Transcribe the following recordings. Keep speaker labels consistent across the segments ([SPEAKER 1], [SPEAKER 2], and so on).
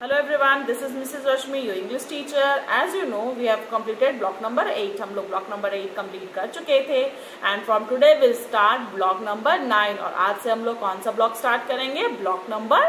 [SPEAKER 1] Hello everyone, this is Mrs. Rashmi, your English teacher. As you know, we have completed block number 8. हम लोग block number 8 complete कर चुके थे and from today we'll start block number 9 और आज से हम लोग कौन सा block start करेंगे? Block number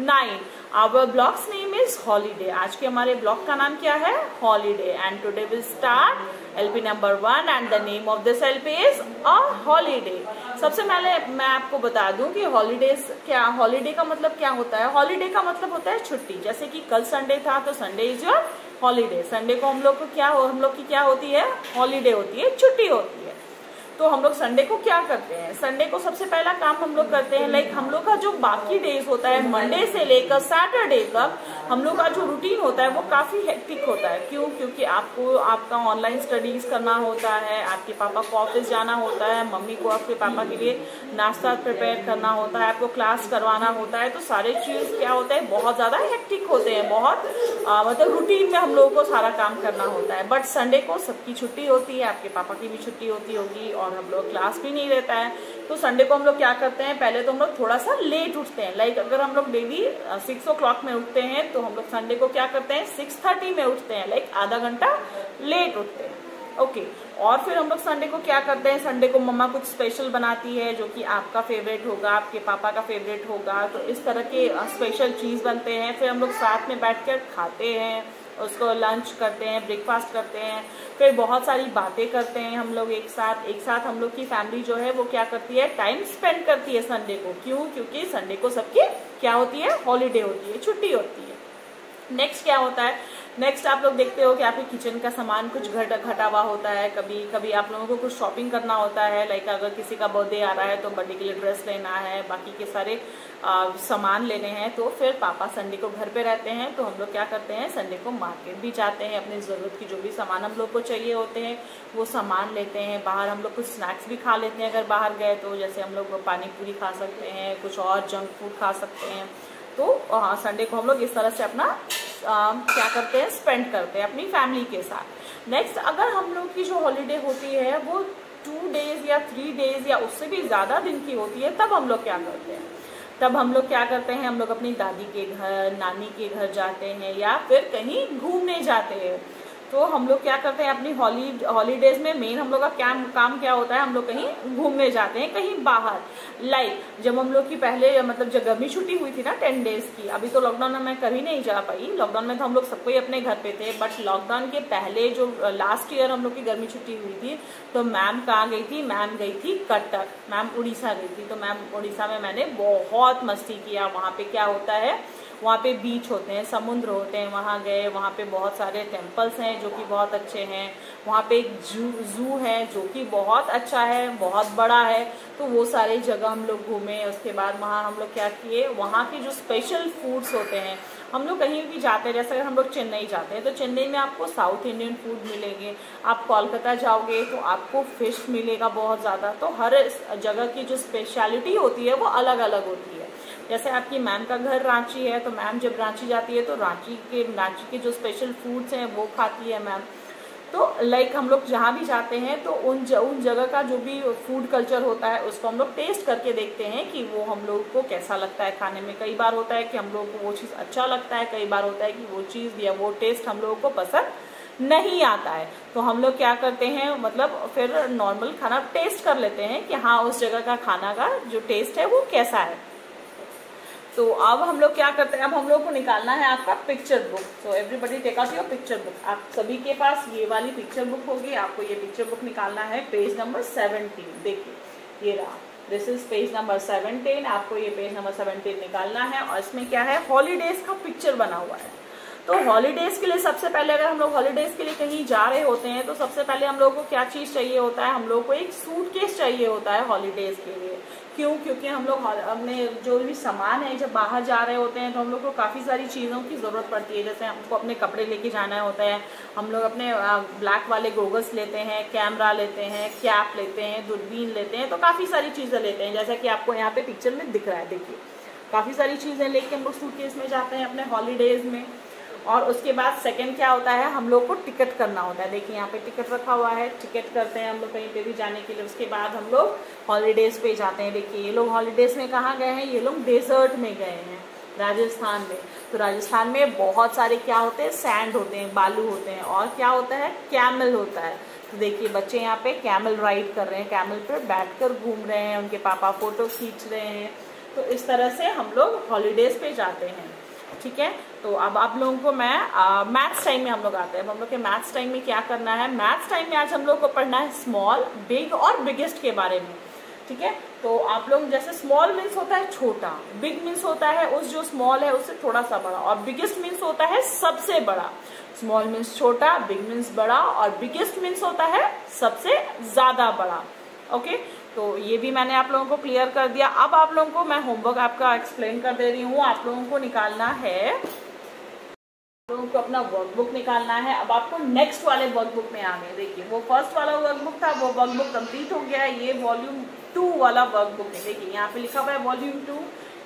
[SPEAKER 1] 9. Our block's name is holiday. आज के हमारे block का नाम क्या है? Holiday. And today we'll start LP number 1 and the name of this LP is a holiday. सबसे पहले मैं आपको बता दूं कि हॉलीडेज क्या, हॉलीडे का मतलब क्या होता है? हॉलीडे का मतलब होता है छुट्टी। जैसे कि कल संडे था तो Sunday is your holiday. Sunday को हम लोग की क्या होती है? हॉलीडे होती है, छुट्टी होती है। तो हम लोग संडे को क्या करते हैं? संडे को सबसे पहला काम हम लोग करते हैं, लाइक हम लोग का जो बाकी डेज होता है मंडे से लेकर सैटरडे तक हम लोग का जो रूटीन होता है वो काफी हेक्टिक होता है। क्यों? क्योंकि आपको आपका ऑनलाइन स्टडीज करना होता है, आपके पापा को ऑफिस जाना होता है, मम्मी को आपके पापा के लिए नाश्ता प्रिपेयर करना होता है, आपको क्लास करवाना होता है। तो सारे चीज क्या होता है, बहुत ज्यादा हेक्टिक होते हैं, बहुत मतलब रूटीन में हम लोगों को सारा काम करना होता है। बट संडे को सबकी छुट्टी होती है, आपके पापा की भी छुट्टी होती होगी और हम लोग क्लास भी नहीं रहता है। तो संडे को हम लोग क्या करते हैं, पहले तो हम लोग थोड़ा सा लेट उठते हैं। लाइक अगर हम लोग डेली 6 o'clock में उठते हैं तो हम लोग संडे को क्या करते हैं, 6:30 में उठते हैं, लाइक आधा घंटा लेट उठते हैं। ओके और फिर हम लोग संडे को क्या करते हैं, संडे को मम्मा कुछ स्पेशल बनाती है जो कि आपका फेवरेट होगा, आपके पापा का फेवरेट होगा। तो इस तरह के स्पेशल चीज बनते हैं, फिर हम लोग साथ में बैठकर खाते हैं, उसको लंच करते हैं, ब्रेकफास्ट करते हैं, फिर बहुत सारी बातें करते हैं हम लोग एक साथ हम लोग की फैमिली जो है वो क्या करती है, टाइम स्पेंड करती है संडे को। क्यों? क्योंकि संडे को सबकी क्या होती है, हॉलीडे होती है, छुट्टी होती है। नेक्स्ट क्या होता है, नेक्स्ट आप लोग देखते हो कि आपके किचन का सामान कुछ घटा हुआ होता है, कभी कभी आप लोगों को कुछ शॉपिंग करना होता है। लाइक अगर किसी का बर्थडे आ रहा है तो बर्थडे के लिए ड्रेस लेना है, बाकी के सारे सामान लेने हैं। तो फिर पापा संडे को घर पे रहते हैं तो हम लोग क्या करते हैं, संडे को मार्केट भी जाते हैं, अपनी जरूरत की जो भी सामान हम लोग को चाहिए होते हैं वो सामान लेते हैं। बाहर हम लोग कुछ स्नैक्स भी खा लेते हैं अगर बाहर गए तो, जैसे हम लोग पानी पूरी खा सकते हैं, कुछ और जंक फूड खा सकते हैं। तो संडे को हम लोग इस तरह से अपना क्या करते हैं, स्पेंड करते हैं अपनी फैमिली के साथ। नेक्स्ट अगर हम लोग की जो हॉलीडे होती है वो 2 days या 3 days या उससे भी ज्यादा दिन की होती है, तब हम लोग क्या करते हैं, हम लोग अपनी दादी के घर, नानी के घर जाते हैं या फिर कहीं घूमने जाते हैं। तो हम लोग क्या करते हैं अपनी हॉलीडेज में, मेन हम लोग का काम क्या होता है, हम लोग कहीं घूमने जाते हैं, कहीं बाहर। लाइक जब हम लोग की पहले मतलब जब गर्मी छुट्टी हुई थी ना 10 days की, अभी तो लॉकडाउन में मैं कभी नहीं जा पाई, लॉकडाउन में तो हम लोग सबको ही अपने घर पे थे। बट लॉकडाउन के पहले जो लास्ट ईयर हम लोग की गर्मी छुट्टी हुई थी तो मैम कहाँ गई थी, मैम गई थी कटक, मैम उड़ीसा गई थी। तो मैम उड़ीसा में मैंने बहुत मस्ती किया। वहाँ पे क्या होता है, वहाँ पे बीच होते हैं, समुद्र होते हैं, वहाँ गए, वहाँ पे बहुत सारे टेम्पल्स हैं जो कि बहुत अच्छे हैं। वहाँ पे एक जू है जो कि बहुत अच्छा है, बहुत बड़ा है। तो वो सारी जगह हम लोग घूमे। उसके बाद वहाँ हम लोग क्या किए, वहाँ के जो स्पेशल फूड्स होते हैं, हम लोग कहीं भी जाते हैं, जैसे अगर हम लोग चेन्नई जाते हैं तो चेन्नई में आपको साउथ इंडियन फूड मिलेंगे। आप कोलकाता जाओगे तो आपको फिश मिलेगा बहुत ज़्यादा। तो हर जगह की जो स्पेशलिटी होती है वो अलग अलग होती है। जैसे आपकी मैम का घर रांची है तो मैम जब रांची जाती है तो रांची के जो स्पेशल फूड्स हैं वो खाती है मैम। तो लाइक हम लोग जहाँ भी जाते हैं तो उन जगह का जो भी फूड कल्चर होता है उसको हम लोग टेस्ट करके देखते हैं कि वो हम लोग को कैसा लगता है खाने में। कई बार होता है कि हम लोग को वो चीज़ अच्छा लगता है, कई बार होता है कि वो चीज़ या वो टेस्ट हम लोगों को पसंद नहीं आता है। तो हम लोग क्या करते हैं, मतलब फिर नॉर्मल खाना टेस्ट कर लेते हैं कि हाँ उस जगह का खाना का जो टेस्ट है वो कैसा है। तो अब हम लोग क्या करते हैं, अब हम लोग को निकालना है आपका picture book. So everybody take out your picture book. आप सभी के पास ये वाली पिक्चर बुक होगी, आपको ये पिक्चर बुक निकालना है। पेज नंबर 17 देखिए, ये रहा, दिस इज पेज नंबर 17। आपको ये पेज नंबर 17 निकालना है और इसमें क्या है, हॉलीडेज का पिक्चर बना हुआ है। तो हॉलीडेज के लिए सबसे पहले अगर हम लोग हॉलीडेज के लिए कहीं जा रहे होते हैं तो सबसे पहले हम लोग को क्या चीज चाहिए होता है, हम लोग को एक सूटकेस चाहिए होता है हॉलीडेज के लिए। क्यों? क्योंकि हम लोग अपने जो भी सामान है, जब बाहर जा रहे होते हैं तो हम लोग को काफ़ी सारी चीज़ों की ज़रूरत पड़ती है। जैसे हमको अपने कपड़े लेके जाना होता है, हम लोग अपने ब्लैक वाले गोगल्स लेते हैं, कैमरा लेते हैं, कैप लेते हैं, दूरबीन लेते हैं, तो काफ़ी सारी चीज़ें लेते हैं। जैसा कि आपको यहाँ पे पिक्चर में दिख रहा है, देखिए काफ़ी सारी चीज़ें लेके हम लोग सूटकेस में जाते हैं अपने हॉलीडेज में। और उसके बाद सेकंड क्या होता है, हम लोग को टिकट करना होता है। देखिए यहाँ पे टिकट रखा हुआ है, टिकट करते हैं हम लोग कहीं पे भी जाने के लिए। उसके बाद हम लोग हॉलीडेज पे जाते हैं। देखिए ये लोग हॉलीडेज में कहाँ गए हैं, ये लोग डेजर्ट में गए हैं। राजस्थान में। तो राजस्थान में बहुत सारे क्या होते हैं, सैंड होते हैं, बालू होते हैं, और क्या होता है, कैमल होता है। तो देखिए बच्चे यहाँ पे कैमल राइड कर रहे हैं, कैमल पर बैठकर घूम रहे हैं, उनके पापा फोटो खींच रहे हैं। तो इस तरह से हम लोग हॉलीडेज पे जाते हैं, ठीक है। तो अब आप लोगों को मैं मैथ्स टाइम में हम लोग आते हैं। अब हम लोग के मैथ्स टाइम में क्या करना है, मैथ्स टाइम में आज हम लोग को पढ़ना है स्मॉल, बिग और बिगेस्ट के बारे में, ठीक है। तो आप लोग जैसे स्मॉल मीन्स होता है छोटा, बिग मीन्स होता है उस जो स्मॉल है उससे थोड़ा सा बड़ा, और बिगेस्ट मीन्स होता है सबसे बड़ा। स्मॉल मीन्स छोटा, बिग मीन्स बड़ा, और बिगेस्ट मीन्स होता है सबसे ज्यादा बड़ा। ओके, तो ये भी मैंने आप लोगों को क्लियर कर दिया। अब आप लोगों को मैं होमवर्क आपका एक्सप्लेन कर दे रही हूँ। आप लोगों को निकालना है, आप लोगों को अपना वर्कबुक निकालना है। अब आपको नेक्स्ट वाले वर्कबुक में आ गए। देखिए वो फर्स्ट वाला वर्कबुक था, वो वर्कबुक कंप्लीट हो गया है। ये वॉल्यूम 2 वाला वर्कबुक है। देखिए यहाँ पे लिखा हुआ है वॉल्यूम 2।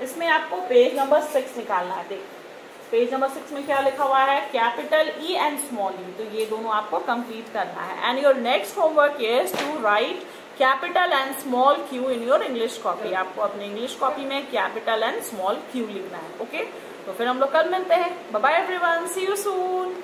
[SPEAKER 1] इसमें आपको पेज नंबर 6 निकालना है। देखिए पेज नंबर 6 में क्या लिखा हुआ है, capital E and small E. तो ये दोनों आपको कंप्लीट करना है। And your next homework is to write capital and small Q in your English copy. आपको अपने इंग्लिश कॉपी में कैपिटल एंड स्मॉल क्यू लिखना है। ओके, तो फिर हम लोग कल मिलते हैं। Bye bye everyone, see you soon.